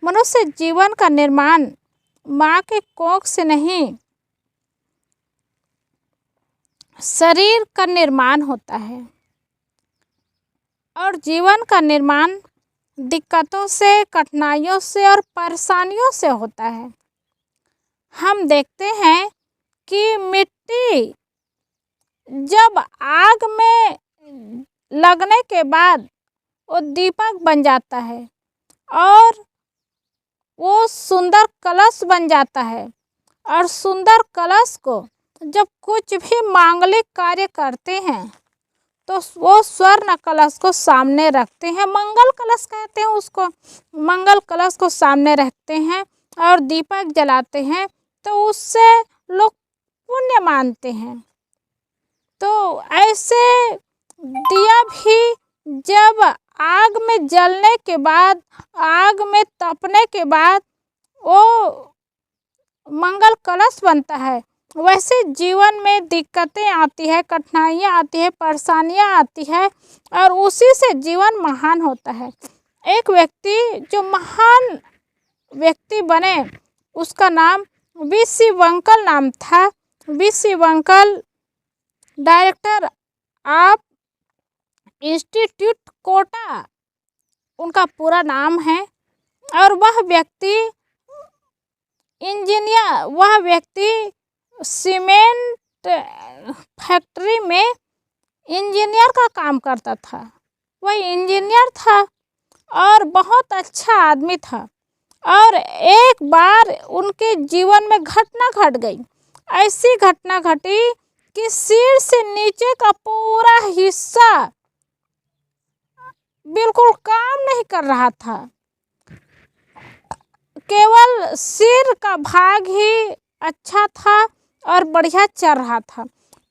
मनुष्य जीवन का निर्माण माँ के कोख से नहीं, शरीर का निर्माण होता है। और जीवन का निर्माण दिक्कतों से, कठिनाइयों से और परेशानियों से होता है। हम देखते हैं कि मिट्टी जब आग में लगने के बाद वो दीपक बन जाता है और वो सुंदर कलश बन जाता है। और सुंदर कलश को जब कुछ भी मांगलिक कार्य करते हैं तो वो स्वर्ण कलश को सामने रखते हैं, मंगल कलश कहते हैं उसको। मंगल कलश को सामने रखते हैं और दीपक जलाते हैं, तो उससे लोग पुण्य मानते हैं। तो ऐसे दिया भी जब आग में जलने के बाद, आग में तपने के बाद वो मंगल कलश बनता है, वैसे जीवन में दिक्कतें आती है, कठिनाइयाँ आती है, परेशानियाँ आती है और उसी से जीवन महान होता है। एक व्यक्ति जो महान व्यक्ति बने उसका नाम वी.सी. वंकल नाम था। V C. Vankal director of institute Kota उनका पूरा नाम है। और वह व्यक्ति सीमेंट फैक्ट्री में इंजीनियर का काम करता था। वह इंजीनियर था और बहुत अच्छा आदमी था। और एक बार उनके जीवन में घटना घट गई। ऐसी घटना घटी कि सिर से नीचे का पूरा हिस्सा बिल्कुल काम नहीं कर रहा था, केवल सिर का भाग ही अच्छा था और बढ़िया चल रहा था।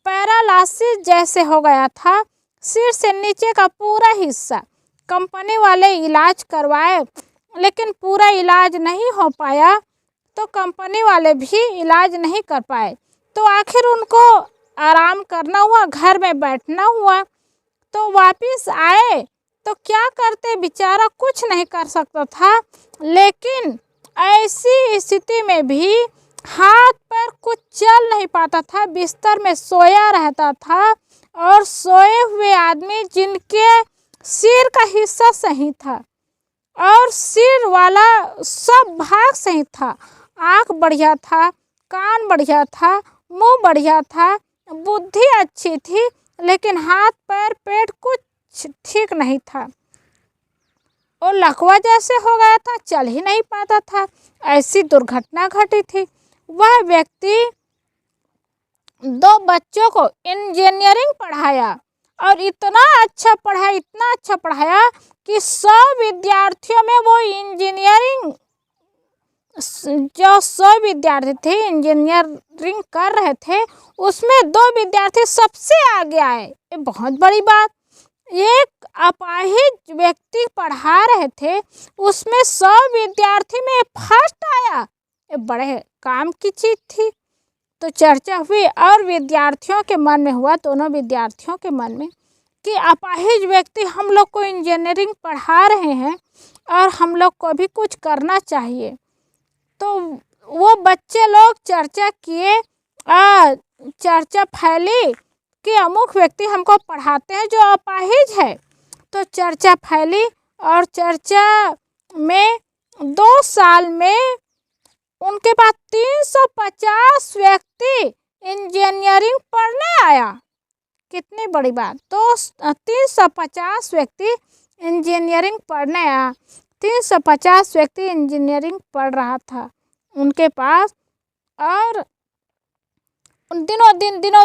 पैरालिसिस जैसे हो गया था, सिर से नीचे का पूरा हिस्सा। कंपनी वाले इलाज करवाए लेकिन पूरा इलाज नहीं हो पाया, तो कंपनी वाले भी इलाज नहीं कर पाए। तो आखिर उनको आराम करना हुआ, घर में बैठना हुआ। तो वापस आए तो क्या करते, बेचारा कुछ नहीं कर सकता था। लेकिन ऐसी स्थिति में भी हाथ पर कुछ चल नहीं पाता था, बिस्तर में सोया रहता था। और सोए हुए आदमी जिनके सिर का हिस्सा सही था और सिर वाला सब भाग सही था, आँख बढ़िया था, कान बढ़िया था, मुंह बढ़िया था, बुद्धि अच्छी थी, लेकिन हाथ पैर पेट कुछ ठीक नहीं था। और लकवा जैसे हो गया था, चल ही नहीं पाता था। ऐसी दुर्घटना घटी थी। वह व्यक्ति 2 बच्चों को इंजीनियरिंग पढ़ाया और इतना अच्छा पढ़ाया कि 100 विद्यार्थियों में वो इंजीनियरिंग, जो 100 विद्यार्थी थे इंजीनियरिंग कर रहे थे, उसमें 2 विद्यार्थी सबसे आगे आए। ये बहुत बड़ी बात। एक अपाहिज व्यक्ति पढ़ा रहे थे, उसमें 100 विद्यार्थी में फर्स्ट आया। ये बड़े काम की चीज थी। तो चर्चा हुई और विद्यार्थियों के मन में हुआ, दोनों विद्यार्थियों के मन में, कि अपाहिज व्यक्ति हम लोग को इंजीनियरिंग पढ़ा रहे हैं और हम लोग को भी कुछ करना चाहिए। तो वो बच्चे लोग चर्चा किए, चर्चा फैली कि अमुक व्यक्ति हमको पढ़ाते हैं जो अपाहिज है। तो चर्चा फैली और चर्चा में 2 साल में उनके पास 350 व्यक्ति इंजीनियरिंग पढ़ने आया। कितनी बड़ी बात। तो 350 व्यक्ति इंजीनियरिंग पढ़ने आया। 350 व्यक्ति इंजीनियरिंग पढ़ रहा था उनके पास। और दिनों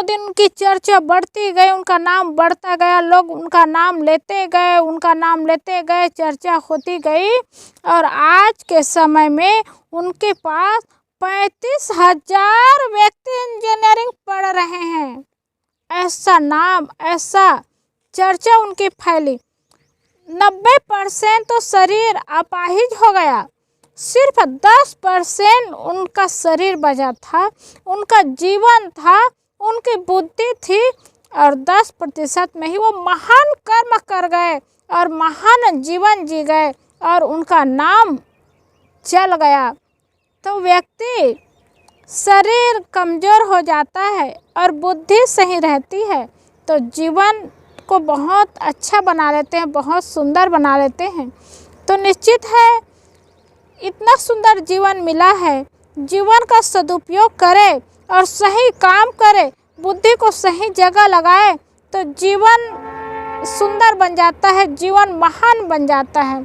दिन उनकी चर्चा बढ़ती गई, उनका नाम बढ़ता गया, लोग उनका नाम लेते गए, चर्चा होती गई। और आज के समय में उनके पास 35,000 व्यक्ति इंजीनियरिंग पढ़ रहे हैं। ऐसा नाम, ऐसा चर्चा उनकी फैली। 90% तो शरीर अपाहिज हो गया, सिर्फ 10% उनका शरीर बचा था, उनका जीवन था, उनकी बुद्धि थी। और 10% में ही वो महान कर्म कर गए और महान जीवन जी गए और उनका नाम चल गया तो व्यक्ति शरीर कमज़ोर हो जाता है और बुद्धि सही रहती है तो जीवन को बहुत अच्छा बना लेते हैं, बहुत सुंदर बना लेते हैं। तो निश्चित है इतना सुंदर जीवन मिला है, जीवन का सदुपयोग करें और सही काम करें, बुद्धि को सही जगह लगाए तो जीवन सुंदर बन जाता है, जीवन महान बन जाता है।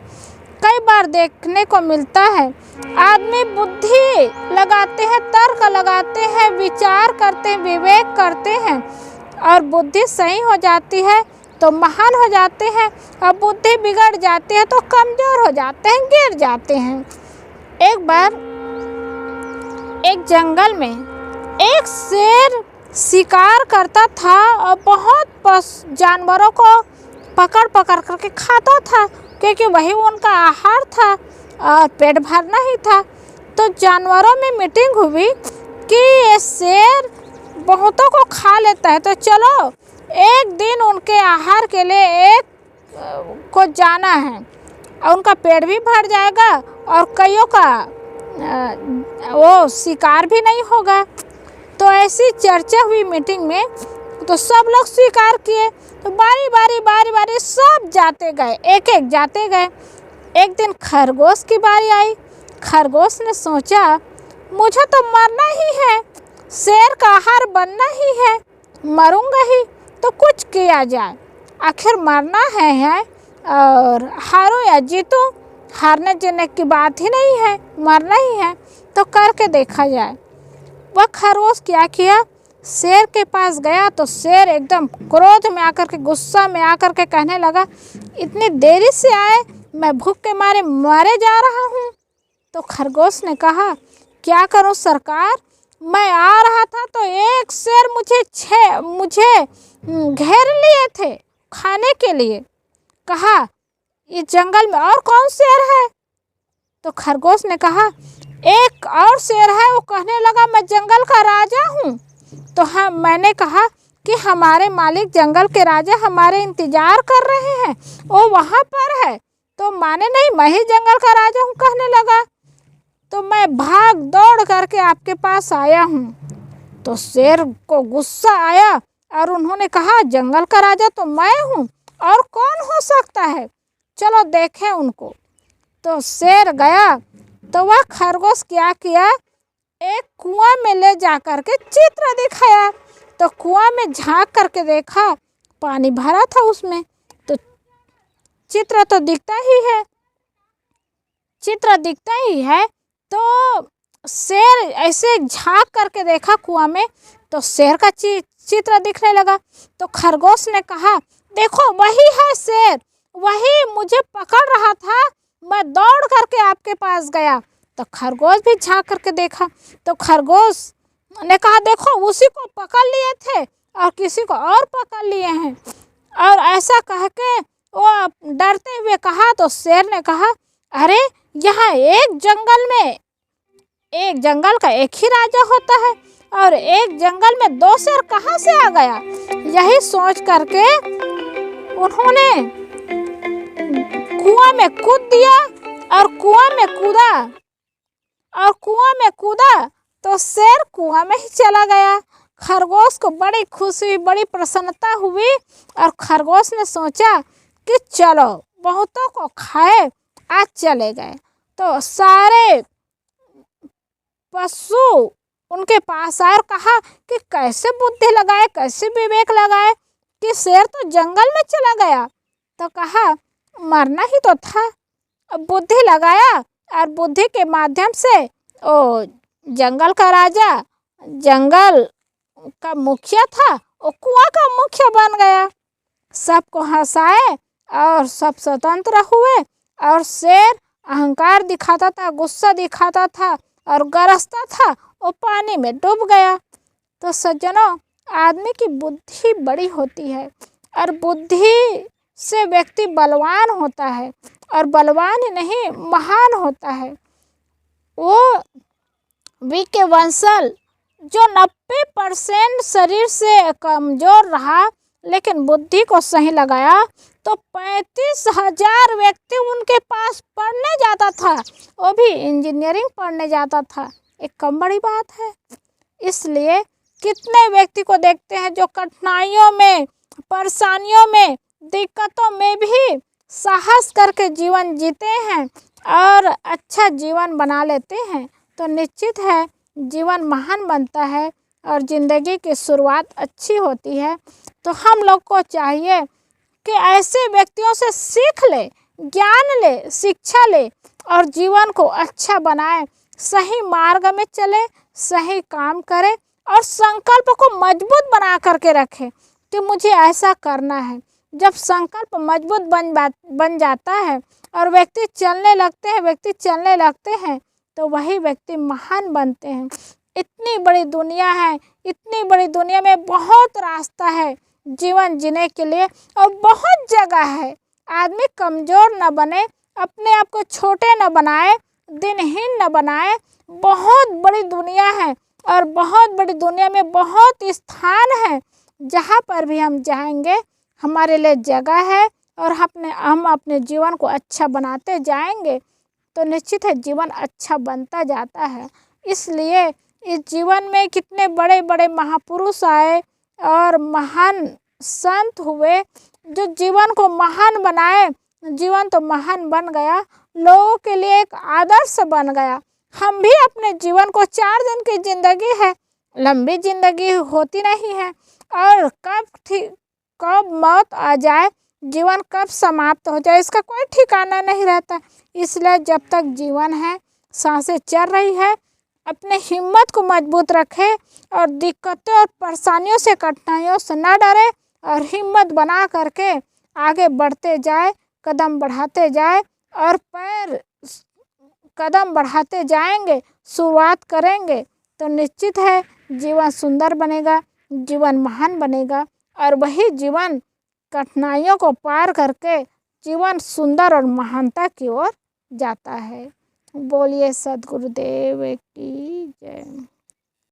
कई बार देखने को मिलता है आदमी बुद्धि लगाते हैं, तर्क लगाते हैं, विचार करते हैं, विवेक करते हैं और बुद्धि सही हो जाती है तो महान हो जाते हैं और बुद्धि बिगड़ जाती है तो कमज़ोर हो जाते हैं, गिर जाते हैं। एक बार एक जंगल में एक शेर शिकार करता था और बहुत जानवरों को पकड़ पकड़ करके खाता था क्योंकि वही उनका आहार था और पेट भरना ही था। तो जानवरों में मीटिंग हुई कि ये शेर बहुतों को खा लेता है तो चलो एक दिन उनके आहार के लिए एक को जाना है और उनका पेट भी भर जाएगा और कईयों का वो शिकार भी नहीं होगा। तो ऐसी चर्चा हुई मीटिंग में तो सब लोग स्वीकार किए तो बारी सब जाते गए, एक एक जाते गए। एक दिन खरगोश की बारी आई। खरगोश ने सोचा मुझे तो मरना ही है, शेर का आहार बनना ही है, मरूंगा ही तो कुछ किया जाए, आखिर मरना है और हारूं या जीतूं, हारने जीतने की बात ही नहीं है, मरना ही है तो करके देखा जाए। वह खरगोश क्या किया, शेर के पास गया तो शेर एकदम क्रोध में आकर के, गुस्सा में आकर के कहने लगा इतनी देरी से आए, मैं भूख के मारे मारे जा रहा हूँ। तो खरगोश ने कहा क्या करूँ सरकार, मैं आ रहा था तो एक शेर मुझे घेर लिए थे खाने के लिए। कहा इस जंगल में और कौन शेर है? तो खरगोश ने कहा एक और शेर है, वो कहने लगा मैं जंगल का राजा हूँ। तो हाँ, मैंने कहा कि हमारे मालिक जंगल के राजा हमारे इंतजार कर रहे हैं, वो वहाँ पर है। तो माने नहीं, मैं ही जंगल का राजा हूँ कहने लगा। तो मैं भाग दौड़ करके आपके पास आया हूँ। तो शेर को गुस्सा आया और उन्होंने कहा जंगल का राजा तो मैं हूँ और कौन हो सकता है, चलो देखें उनको। तो शेर गया तो वह खरगोश क्या किया, एक कुआं में ले जा करके चित्र दिखाया। तो कुआं में झांक करके देखा पानी भरा था उसमें, तो चित्र तो दिखता ही है, चित्र दिखता ही है। तो शेर ऐसे झांक करके देखा कुआं में तो शेर का चित्र दिखने लगा। तो खरगोश ने कहा देखो वही है शेर, वही मुझे पकड़ रहा था, मैं दौड़ करके आपके पास गया। तो खरगोश भी झांक करके देखा तो खरगोश ने कहा देखो उसी को पकड़ लिए थे और किसी को और पकड़ लिए हैं। और ऐसा कह के वो डरते हुए कहा। तो शेर ने कहा अरे यहाँ एक जंगल का एक ही राजा होता है और एक जंगल में दो शेर कहाँ से आ गया। यही सोच करके उन्होंने कुआं में कूद दिया और कुआं में कूदा तो शेर कुआं में ही चला गया। खरगोश को बड़ी खुशी, बड़ी प्रसन्नता हुई और खरगोश ने सोचा कि चलो बहुतों को खाए, आज चले गए। तो सारे पशु उनके पास आए और कहा कि कैसे बुद्धि लगाए, कैसे विवेक लगाए कि शेर तो जंगल में चला गया। तो कहा मरना ही तो था, अब बुद्धि लगाया और बुद्धि के माध्यम से ओ जंगल का राजा, जंगल का मुखिया था, वो कुआं का मुखिया बन गया। सबको हंसाए और सब स्वतंत्र हुए और शेर अहंकार दिखाता था, गुस्सा दिखाता था और गरजता था, वो पानी में डूब गया। तो सज्जनों, आदमी की बुद्धि बड़ी होती है और बुद्धि से व्यक्ति बलवान होता है और बलवान ही नहीं महान होता है। वो विक्की वंसल जो 90% शरीर से कमज़ोर रहा लेकिन बुद्धि को सही लगाया तो 35,000 व्यक्ति उनके पास पढ़ने जाता था, वो भी इंजीनियरिंग पढ़ने जाता था। एक कम बड़ी बात है। इसलिए कितने व्यक्ति को देखते हैं जो कठिनाइयों में, परेशानियों में, दिक्कतों में भी साहस करके जीवन जीते हैं और अच्छा जीवन बना लेते हैं। तो निश्चित है जीवन महान बनता है और ज़िंदगी की शुरुआत अच्छी होती है। तो हम लोग को चाहिए कि ऐसे व्यक्तियों से सीख ले, ज्ञान ले, शिक्षा ले और जीवन को अच्छा बनाए, सही मार्ग में चले, सही काम करे और संकल्प को मजबूत बना करके रखे कि मुझे ऐसा करना है। जब संकल्प मजबूत बन जाता है और व्यक्ति चलने लगते हैं तो वही व्यक्ति महान बनते हैं। इतनी बड़ी दुनिया है, इतनी बड़ी दुनिया में बहुत रास्ता है जीवन जीने के लिए और बहुत जगह है। आदमी कमज़ोर न बने, अपने आप को छोटे न बनाए, दिनहीन न बनाए। बहुत बड़ी दुनिया है और बहुत बड़ी दुनिया में बहुत स्थान है जहाँ पर भी हम जाएंगे हमारे लिए जगह है और हम अपने जीवन को अच्छा बनाते जाएंगे तो निश्चित है जीवन अच्छा बनता जाता है। इसलिए इस जीवन में कितने बड़े बड़े महापुरुष आए और महान संत हुए जो जीवन को महान बनाए। जीवन तो महान बन गया, लोगों के लिए एक आदर्श बन गया। हम भी अपने जीवन को 4 दिन की ज़िंदगी है, लंबी ज़िंदगी होती नहीं है और कब मौत आ जाए, जीवन कब समाप्त हो जाए इसका कोई ठिकाना नहीं रहता। इसलिए जब तक जीवन है, सांसें चल रही है, अपने हिम्मत को मजबूत रखे और दिक्कतों और परेशानियों से, कठिनाइयों से न डरे और हिम्मत बना करके आगे बढ़ते जाए, कदम बढ़ाते जाए और कदम बढ़ाते जाएंगे, शुरुआत करेंगे तो निश्चित है जीवन सुंदर बनेगा, जीवन महान बनेगा और वही जीवन कठिनाइयों को पार करके जीवन सुंदर और महानता की ओर जाता है। बोलिए सद्गुरुदेव की जय।